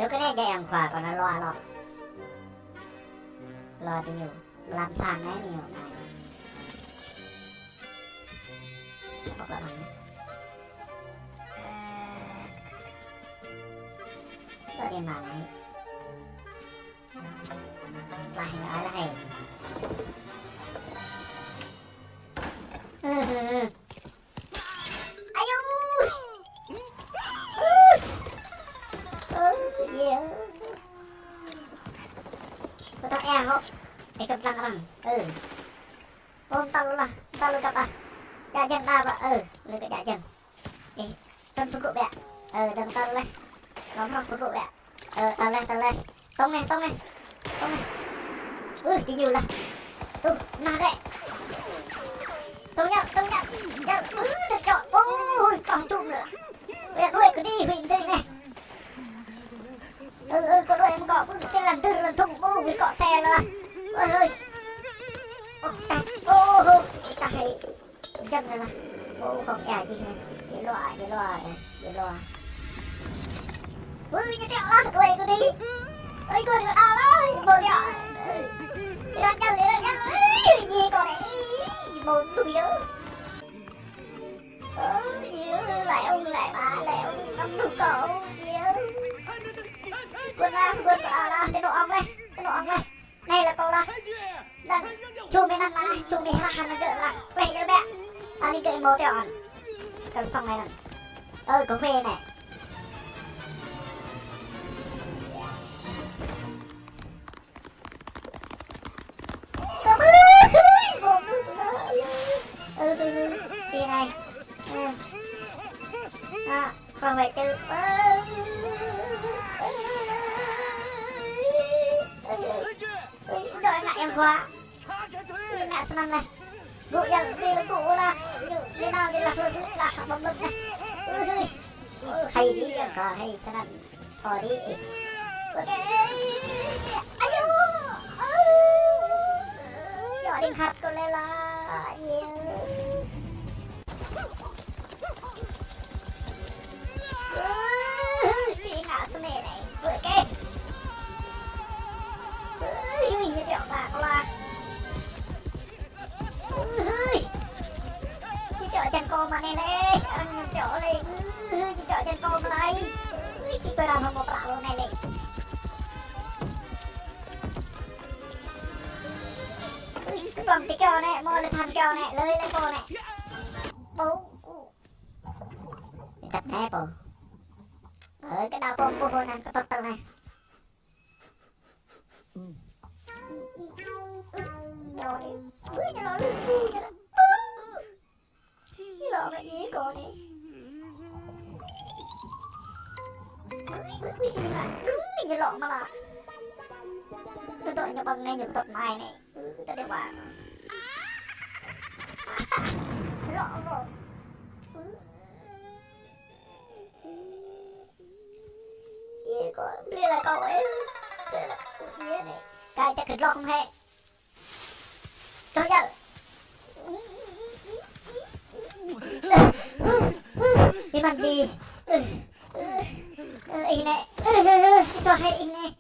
Nếu cái này chạy hàng khỏa còn là lo thì nhiều làm sàn đấy nhiều này bọc lại bằng có điểm mà này lại ai ui yeah có tao e không ai cầm tăng rằng ôm tao luôn gặp à dạ chân tao vậy lên cái dạ chân tâm phục vụ bẹ tâm tao lên đóng không phục vụ bẹ tao lên tông này tí nhiều là nào đấy tông nhau được chọn ôi còn chụp nữa bây giờ đuổi cứ đi huỳnh đây này có đuổi em cọ cái lần tư lần thùng vì cọ xe là ôi ta thấy chân này là không nhà gì này chỉ loa như thế đó đuổi cứ đi ơi cười mà đau đó bồ nhỏ đi chân gì còn đấy một đuổi lại ông lại bà lại ông nắm đủ cậu quên là cái độ ong đây này là cậu là chùm đi năm này chùm đi hai là đỡ là vậy rồi bé anh đi cái mô tiểu ăn cái xong này nè có phê này đi này không phải chứ rồi lại em quá đi mẹ sao này vụ nhận đi là cụ là đi nào đi là thôi là bấm lực này hay đi còn hay sao này thôi đi ok nhỏ đi khát con lên là suy ngã xuống này ok như tiểu bạc là chợ chân cô mà này đây ăn chỗ này chợ chân cô mà này tôi làm một lạ luôn này cái bằng tí kêu này môi là thằng kêu này lơi lên cô này bố thật nè bố cái đau bông bố này có tốt tầng này rồi bữa cho nó lên vui cho nó cái lọ này gì cô này quý xin lại mình cái lọ mà là tôi tội cho bằng này những thuật này này ta để bảo lọ gì có đây là cậu ấy đây là cậu gì này cái chắc cái lọ không hề tôi nhận đi bằng đi ý này cho hay ý này